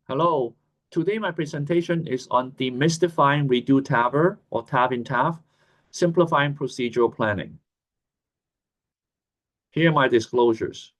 Hello, today my presentation is on demystifying Redo-TAVR or TAV-in-TAV, simplifying procedural planning. Here are my disclosures.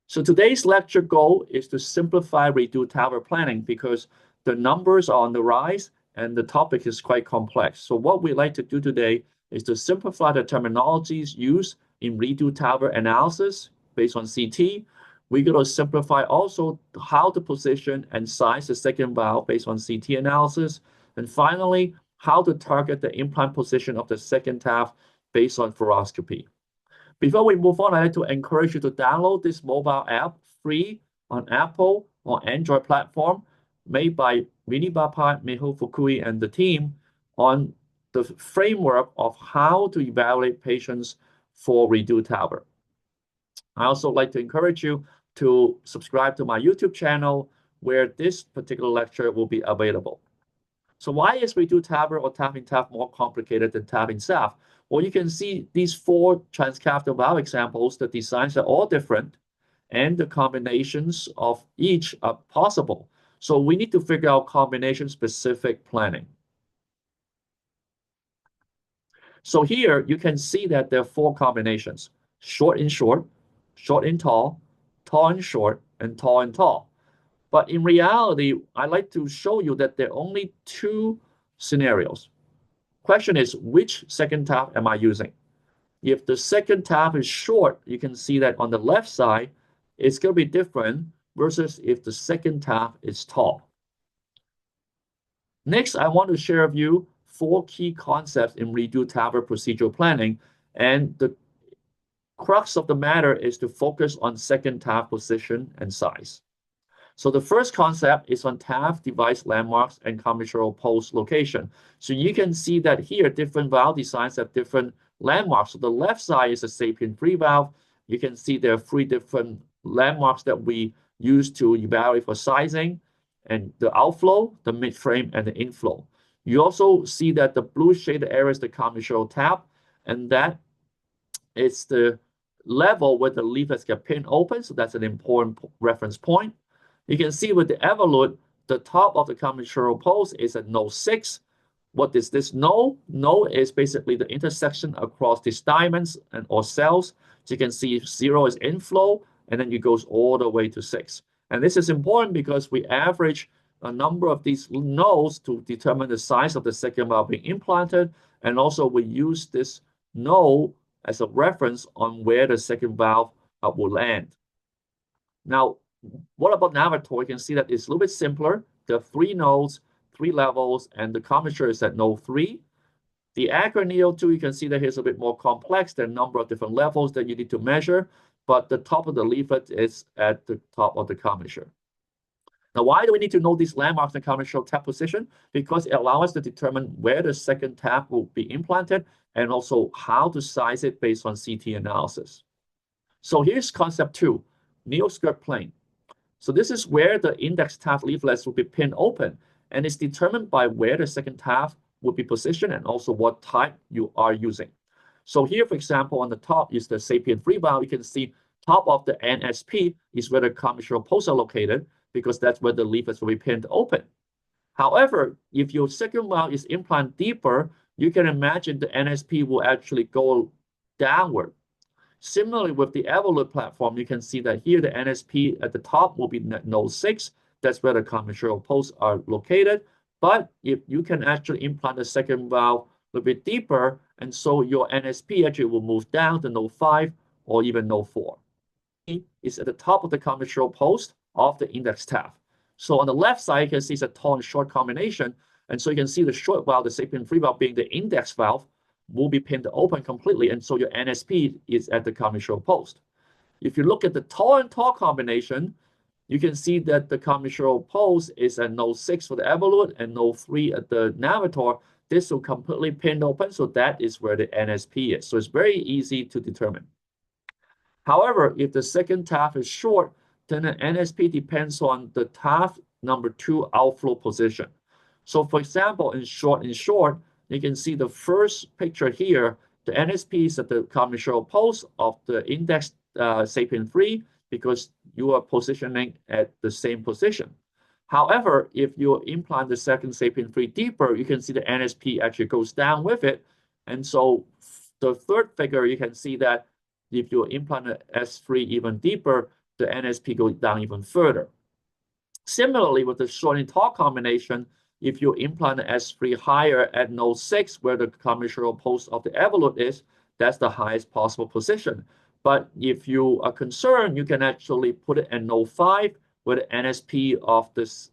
So today's lecture goal is to simplify Redo-TAVR planning because the numbers are on the rise and the topic is quite complex. So what we like to do today is to simplify the terminologies used in Redo-TAVR analysis based on CT. We're going to simplify also how to position and size the second valve based on CT analysis. And finally, how to target the implant position of the second TAV based on fluoroscopy. Before we move on, I'd like to encourage you to download this mobile app free on Apple or Android platform made by Vinibapa, Miho Fukui, and the team on the framework of how to evaluate patients for Redo-TAVR. I also like to encourage you to subscribe to my YouTube channel where this particular lecture will be available. So why is Redo-TAVR or TAV-in-TAV more complicated than TAV-in-TAV? Well, you can see these four transcatheter valve examples, the designs are all different, and the combinations of each are possible. So we need to figure out combination-specific planning. So here you can see that there are four combinations: short and short, short and tall and short, and tall and tall. But in reality, I like to show you that there are only two scenarios. Question is, which second TAV am I using? If the second TAV is short, you can see that on the left side, it's going to be different versus if the second TAV is tall. Next, I want to share with you four key concepts in Redo-TAVR procedural planning. And the crux of the matter is to focus on second TAV position and size. So the first concept is on TAV device landmarks and commissural post location. So you can see that here, different valve designs have different landmarks. So the left side is a SAPIEN 3 valve. You can see there are three different landmarks that we use to evaluate for sizing, and the outflow, the midframe, and the inflow. You also see that the blue shaded area is the commissural tab, and that is the level where the leaflets get pinned open. So that's an important reference point. You can see with the evolute, the top of the commissural post is at node 6. What is this node? Node is basically the intersection across these diamonds or cells. So you can see 0 is inflow, and then it goes all the way to 6. And this is important because we average a number of these nodes to determine the size of the second valve being implanted. And also we use this node as a reference on where the second valve will land. Now, what about Navitor? You can see that it's a little bit simpler. There are 3 nodes, 3 levels, and the commissure is at node 3. The Acro-Neo 2, you can see that here's a bit more complex. There are a number of different levels that you need to measure, but the top of the leaflet is at the top of the commissure. Now, why do we need to know these landmarks and commissural tab position? Because it allows us to determine where the second tab will be implanted and also how to size it based on CT analysis. So here's concept 2, Neoskirt plane. So this is where the index TAV leaflets will be pinned open, and it's determined by where the second TAV will be positioned and also what type you are using. So here, for example, on the top is the SAPIEN 3 valve. You can see top of the NSP is where the commissural posts are located because that's where the leaflets will be pinned open. However, if your second valve is implanted deeper, you can imagine the NSP will actually go downward. Similarly, with the evolute platform, you can see that here the NSP at the top will be node 6. That's where the commissural posts are located. But if you can actually implant the second valve a little bit deeper, and so your NSP actually will move down to node 5 or even node 4. Is at the top of the commissural post of the index TAV. So on the left side, you can see it's a tall and short combination. And so you can see the short valve, the SAPIEN 3 valve being the index valve, will be pinned open completely, and so your NSP is at the commissural post. If you look at the tall and tall combination, you can see that the commissural post is at node 6 for the evolute and node 3 at the Navitor. This will completely pinned open, so that is where the NSP is. So it's very easy to determine. However, if the second TAV is short, then the NSP depends on the TAV number 2 outflow position. So for example, in short, you can see the first picture here, the NSP is at the commissural post of the index SAPIEN 3, because you are positioning at the same position. However, if you implant the second SAPIEN 3 deeper, you can see the NSP actually goes down with it. And so the third figure, you can see that if you implant the S3 even deeper, the NSP goes down even further. Similarly, with the short and tall combination, if you implant the S3 higher at node 6, where the commissural post of the evolute is, that's the highest possible position. But if you are concerned, you can actually put it at node 5, where the NSP of this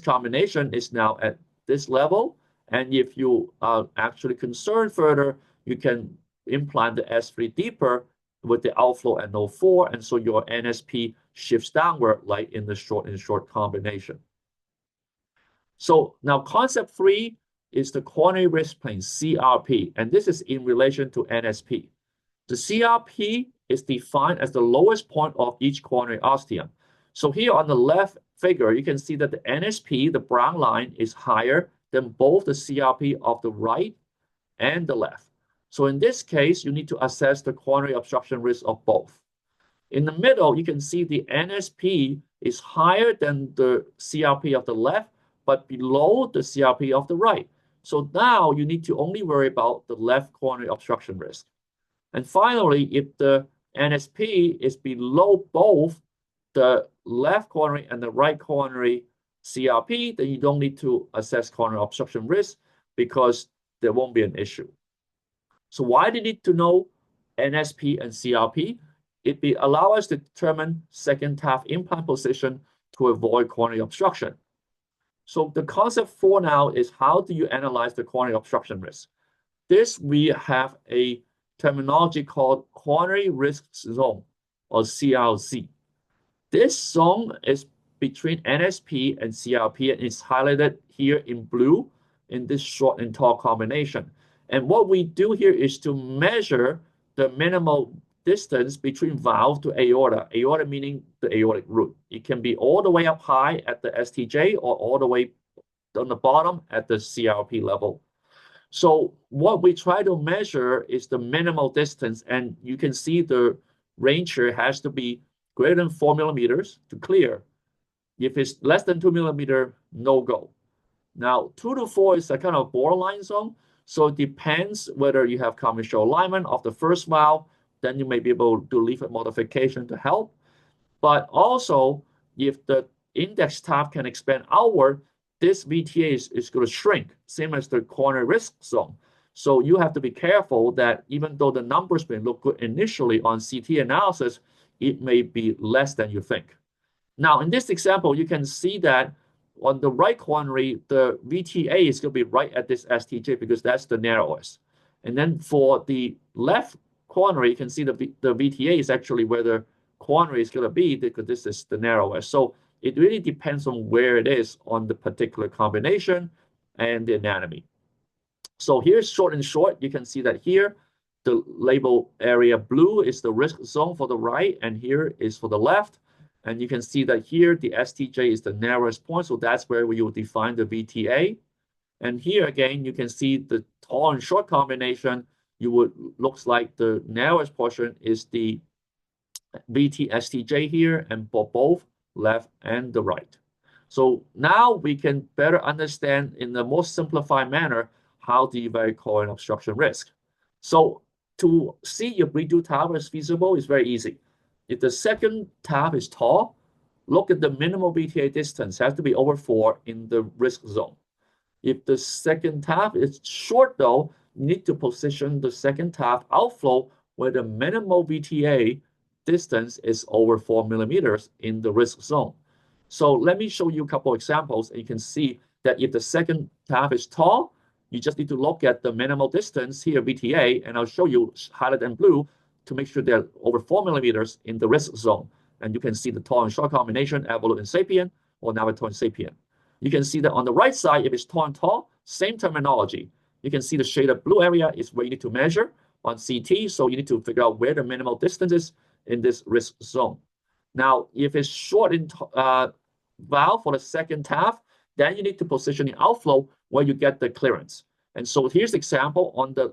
combination is now at this level. And if you are actually concerned further, you can implant the S3 deeper with the outflow at node 4, and so your NSP shifts downward like in the short and short combination. So now concept 3 is the coronary risk plane, CRP, and this is in relation to NSP. The CRP is defined as the lowest point of each coronary ostium. So here on the left figure, you can see that the NSP, the brown line, is higher than both the CRP of the right and the left. So in this case, you need to assess the coronary obstruction risk of both. In the middle, you can see the NSP is higher than the CRP of the left, but below the CRP of the right. So now you need to only worry about the left coronary obstruction risk. And finally, if the NSP is below both the left coronary and the right coronary CRP, then you don't need to assess coronary obstruction risk because there won't be an issue. So why do you need to know NSP and CRP? It allow us to determine second TAV implant position to avoid coronary obstruction. So the concept 4 now is how do you analyze the coronary obstruction risk? This we have a terminology called coronary risk zone, or CRZ. This zone is between NSP and CRP, and it's highlighted here in blue in this short and tall combination. And what we do here is to measure the minimal distance between valve to aorta, aorta meaning the aortic root. It can be all the way up high at the STJ or all the way on the bottom at the CRP level. So what we try to measure is the minimal distance, and you can see the range here has to be greater than 4 millimeters to clear. If it's less than 2 millimeter, no go. Now, 2 to 4 is a kind of borderline zone, so it depends whether you have commissural alignment of the first valve, then you may be able to do leaflet modification to help. But also, if the index TAV can expand outward, this VTA is going to shrink, same as the coronary risk zone. So you have to be careful that even though the numbers may look good initially on CT analysis, it may be less than you think. Now, in this example, you can see that on the right coronary, the VTA is going to be right at this STJ because that's the narrowest. And then for the left coronary, you can see the VTA is actually where the coronary is going to be because this is the narrowest. So it really depends on where it is on the particular combination and the anatomy. So here's short and short. You can see that here, the label area blue is the risk zone for the right, and here is for the left. And you can see that here, the STJ is the narrowest point. So that's where we will define the VTA. And here again, you can see the tall and short combination. Looks like the narrowest portion is the VT STJ here, and for both left and the right. So now we can better understand in the most simplified manner how to evaluate coronary obstruction risk. So to see if Redo-TAVR is feasible is very easy. If the second TAV is tall, look at the minimal VTA distance, has to be over 4 in the risk zone. If the second TAV is short though, you need to position the second TAV outflow where the minimal VTA distance is over 4 millimeters in the risk zone. So let me show you a couple examples, and you can see that if the second TAV is tall, you just need to look at the minimal distance here, VTA, and I'll show you highlighted in blue to make sure they're over 4 millimeters in the risk zone. And you can see the tall and short combination, evolute and SAPIEN, or Navitor and SAPIEN. You can see that on the right side, if it's tall and tall, same terminology. You can see the shaded blue area is where you need to measure on CT, so you need to figure out where the minimal distance is in this risk zone. Now, if it's short in valve for the second TAV, then you need to position the outflow where you get the clearance. And so here's the example on the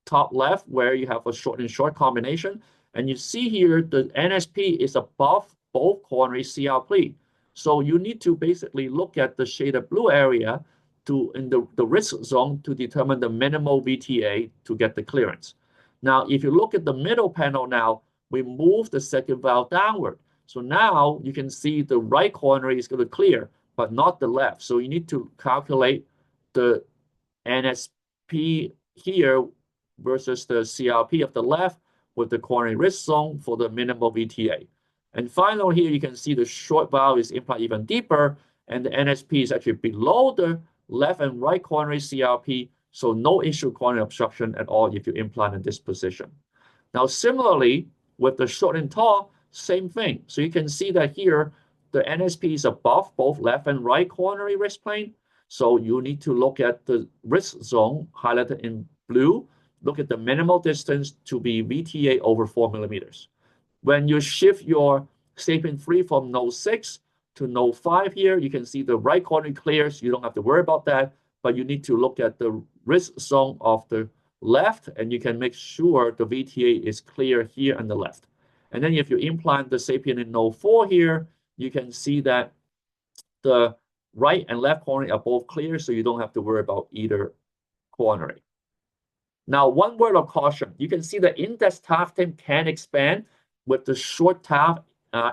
top left where you have a short and short combination, And you see here, the NSP is above both coronary CRP. So you need to basically look at the shaded blue area in the risk zone to determine the minimal VTA to get the clearance. Now, if you look at the middle panel now, we move the second valve downward. So now you can see the right coronary is going to clear, but not the left. So you need to calculate the NSP here versus the CRP of the left with the coronary risk zone for the minimal VTA. And finally, here you can see the short valve is implanted even deeper, and the NSP is actually below the left and right coronary CRP, so no issue coronary obstruction at all if you implant in this position. Now, similarly, with the short and tall, same thing. So you can see that here, the NSP is above both left and right coronary risk plane. So you need to look at the risk zone highlighted in blue, look at the minimal distance to be VTA over 4 millimeters. When you shift your SAPIEN 3 from node 6 to node 5 here, you can see the right coronary clears. You don't have to worry about that, but you need to look at the risk zone of the left, and you can make sure the VTA is clear here on the left. And then if you implant the SAPIEN in node 4 here, you can see that the right and left coronary are both clear, so you don't have to worry about either coronary. Now, one word of caution. You can see the index TAV tip can expand with the short TAV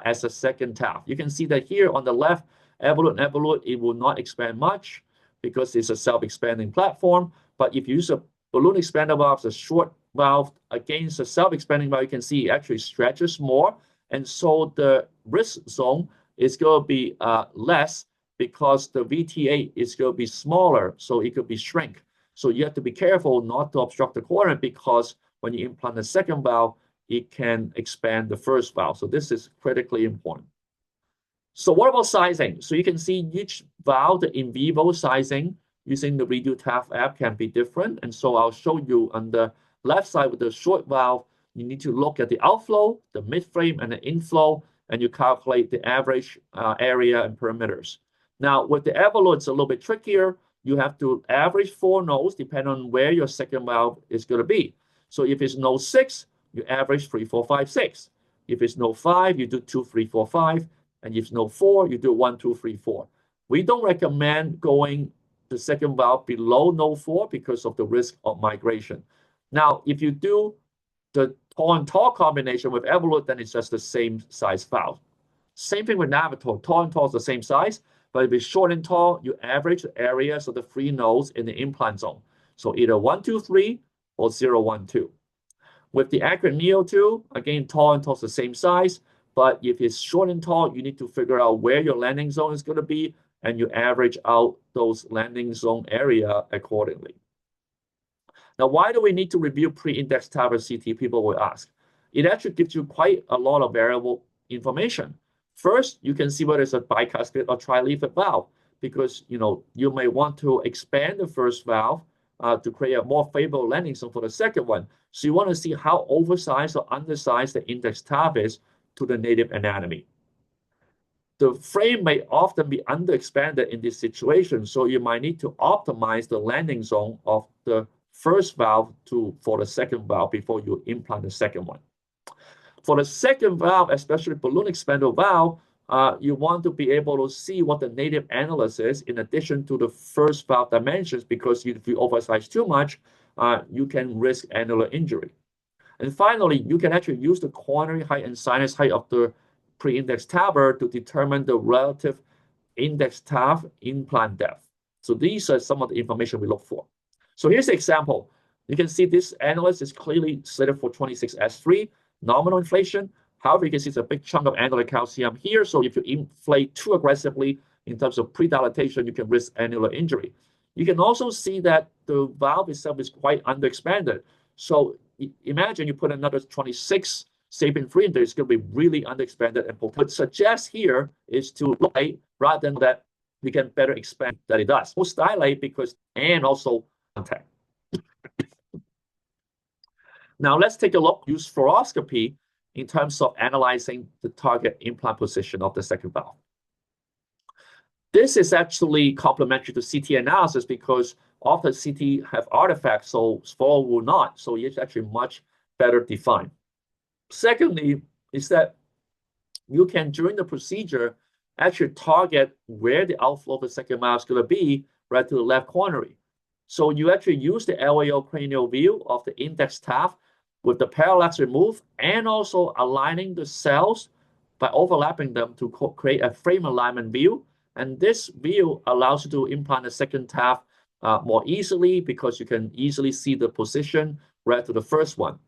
as a second TAV. You can see that here on the left, evolute and evolute, it will not expand much because it's a self-expanding platform. But if you use a balloon expander valve, a short valve against a self-expanding valve, you can see it actually stretches more. And so the risk zone is going to be less because the VTA is going to be smaller, so it could be shrink. So you have to be careful not to obstruct the coronary because when you implant the second valve, it can expand the first valve. So this is critically important. So what about sizing? So you can see each valve, the in vivo sizing using the Redo-TAV app can be different. And so I'll show you on the left side with the short valve, you need to look at the outflow, the mid-frame, and the inflow, and you calculate the average area and perimeters. Now, with the evolute, it's a little bit trickier. You have to average 4 nodes depending on where your second valve is going to be. So if it's node 6, you average 3, 4, 5, 6. If it's node 5, you do 2, 3, 4, 5. And if it's node 4, you do 1, 2, 3, 4. We don't recommend going the second valve below node 4 because of the risk of migration. Now, if you do the tall and tall combination with evolute, then it's just the same size valve. Same thing with Navitor. Tall and tall is the same size, but if it's short and tall, you average the areas of the 3 nodes in the implant zone. So either 1, 2, 3 or 0, 1, 2. With the Accurate Neo 2, again, tall and tall is the same size, but if it's short and tall, you need to figure out where your landing zone is going to be, and you average out those landing zone area accordingly. Now, why do we need to review pre-index TAVR CT? People will ask. It actually gives you quite a lot of variable information. First, you can see whether it's a bicuspid or trileaflet valve, because you may want to expand the first valve to create a more favorable landing zone for the second one. So you want to see how oversized or undersized the index TAV is to the native anatomy. The frame may often be underexpanded in this situation, so you might need to optimize the landing zone of the first valve for the second valve before you implant the second one. For the second valve, especially balloon expander valve, you want to be able to see what the native annulus is in addition to the first valve dimensions, because if you oversize too much, you can risk annular injury. And finally, you can actually use the coronary height and sinus height of the pre-index TAVR to determine the relative index TAV implant depth. So these are some of the information we look for. So here's the example. You can see this annulus is clearly slated for 26S3, nominal inflation. However, you can see it's a big chunk of annular calcium here. So if you inflate too aggressively in terms of pre-dilatation, you can risk annular injury. You can also see that the valve itself is quite underexpanded. So imagine you put another 26 SAPIEN 3 in there, it's going to be really underexpanded. And what suggests here is to dilate rather than that we can better expand that it does. Most dilate because, and also contact. Now let's take a look, use fluoroscopy in terms of analyzing the target implant position of the second valve. This is actually complementary to CT analysis because often CT have artifacts, so fluoro will not. So it's actually much better defined. Secondly, is that you can, during the procedure, actually target where the outflow of the second valve is going to be, right to the left coronary. So you actually use the LAO cranial view of the index TAV with the parallax removed and also aligning the cells by overlapping them to create a frame alignment view. And this view allows you to implant a second TAV more easily because you can easily see the position right to the first one.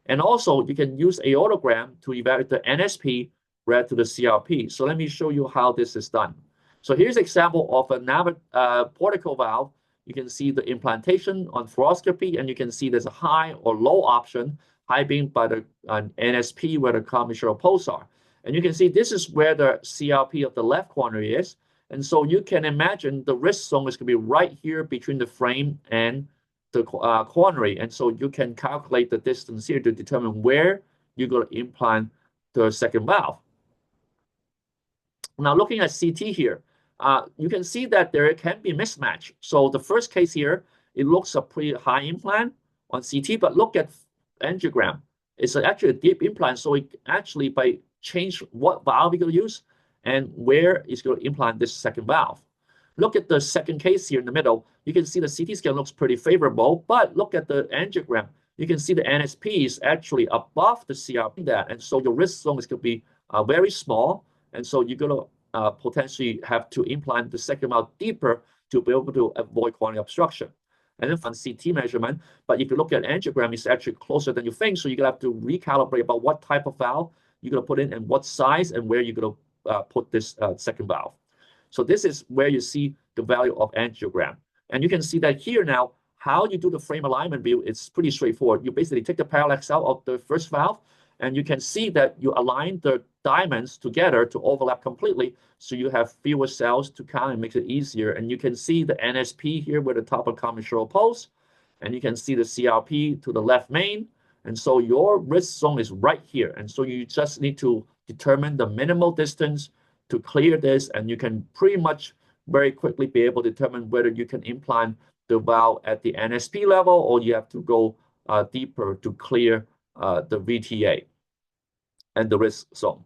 And also, you can use aortogram to evaluate the NSP right to the CRP. So let me show you how this is done. So here's an example of a portico valve. You can see the implantation on fluoroscopy, and you can see there's a high or low option, high being by the NSP where the commissural posts are. And you can see this is where the CRP of the left coronary is. And so you can imagine the risk zone is going to be right here between the frame and the coronary. And so you can calculate the distance here to determine where you're going to implant the second valve. Now, looking at CT here, you can see that there can be mismatch. So the first case here, it looks a pretty high implant on CT, but look at angiogram. It's actually a deep implant. So it actually, by change what valve you're going to use and where it's going to implant this second valve. Look at the second case here in the middle. You can see the CT scan looks pretty favorable, but look at the angiogram. You can see the NSP is actually above the CRP that, and so your risk zone is going to be very small, and so you're going to potentially have to implant the second valve deeper to be able to avoid coronary obstruction. And then on CT measurement, but if you look at angiogram, it's actually closer than you think, so you're going to have to recalibrate about what type of valve you're going to put in and what size and where you're going to put this second valve. So this is where you see the value of angiogram. And you can see that here now, how you do the frame alignment view, it's pretty straightforward. You basically take the parallax out of the first valve, and you can see that you align the diamonds together to overlap completely, so you have fewer cells to count and makes it easier. And you can see the NSP here with the top of commissural post, and you can see the CRP to the left main. And so your risk zone is right here. And so you just need to determine the minimal distance to clear this, and you can pretty much very quickly be able to determine whether you can implant the valve at the NSP level or you have to go deeper to clear the VTA and the risk zone.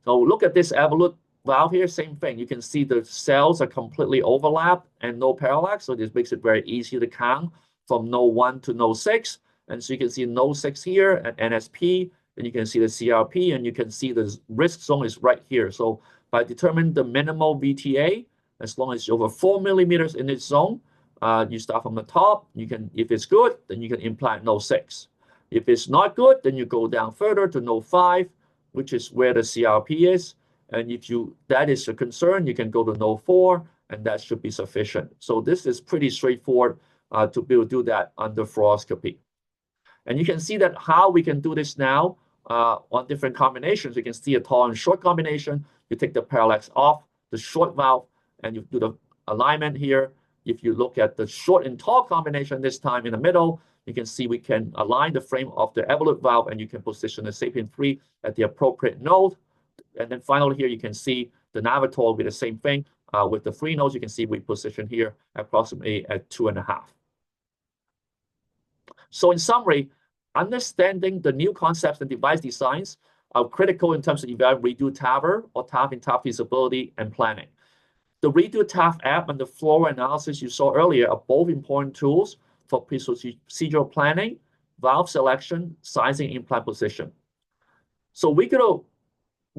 So look at this evolute valve here, same thing. You can see the cells are completely overlapped and no parallax, so this makes it very easy to count from node 1 to node 6. And so you can see node 6 here at NSP, and you can see the CRP, and you can see the risk zone is right here. So by determining the minimal VTA, as long as you're over 4 millimeters in this zone, you start from the top. You can, if it's good, then you can implant node 6. If it's not good, then you go down further to node 5, which is where the CRP is. And if that is a concern, you can go to node 4, and that should be sufficient. So this is pretty straightforward to be able to do that under fluoroscopy. And you can see that how we can do this now on different combinations. You can see a tall and short combination. You take the parallax off the short valve, and you do the alignment here. If you look at the short and tall combination this time in the middle, you can see we can align the frame of the evolute valve, and you can position the SAPIEN 3 at the appropriate node. And then finally here, you can see the Navitor will be the same thing. With the 3 nodes, you can see we position here approximately at 2.5. So in summary, understanding the new concepts and device designs are critical in terms of evaluating Redo-TAVR or TAV-in-TAV feasibility and planning. The Redo-TAV app and the fluoro analysis you saw earlier are both important tools for procedural planning, valve selection, sizing, implant position. So we're going to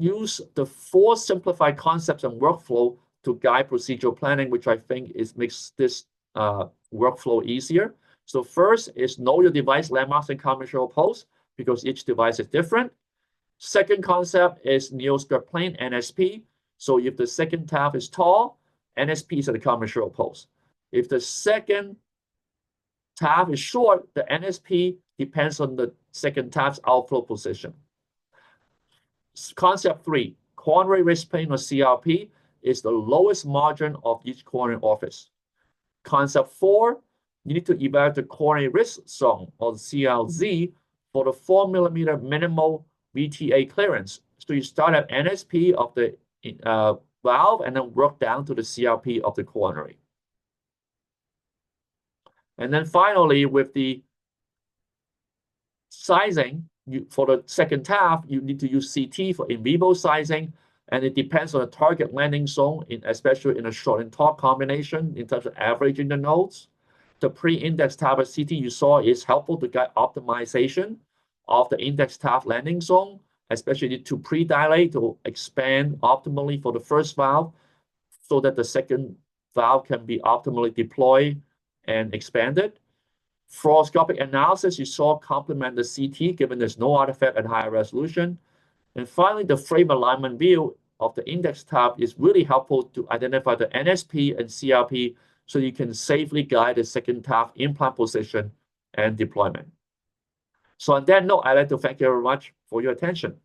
use the 4 simplified concepts and workflow to guide procedural planning, which I think makes this workflow easier. So first is know your device landmarks and commissural posts, because each device is different. Second concept is Neoskirt plane, NSP. So if the second TAV is tall, NSP is at the commissural post. If the second TAV is short, the NSP depends on the second TAV's outflow position. Concept 3, coronary risk plane or CRP is the lowest margin of each coronary orifice. Concept 4, you need to evaluate the coronary risk zone, or CRZ, for the 4 millimeter minimal VTA clearance. So you start at NSP of the valve and then work down to the CRP of the coronary. And then finally, with the sizing, for the second TAV, you need to use CT for in vivo sizing, and it depends on the target landing zone, especially in a short and tall combination in terms of averaging the nodes. The pre-index TAVR CT you saw is helpful to guide optimization of the index TAV landing zone, especially to pre-dilate to expand optimally for the first valve so that the second valve can be optimally deployed and expanded. Fluoroscopic analysis you saw complement the CT given there's no artifact at higher resolution. And finally, the frame alignment view of the index TAV is really helpful to identify the NSP and CRP so you can safely guide the second TAV implant position and deployment. So on that note, I'd like to thank you very much for your attention.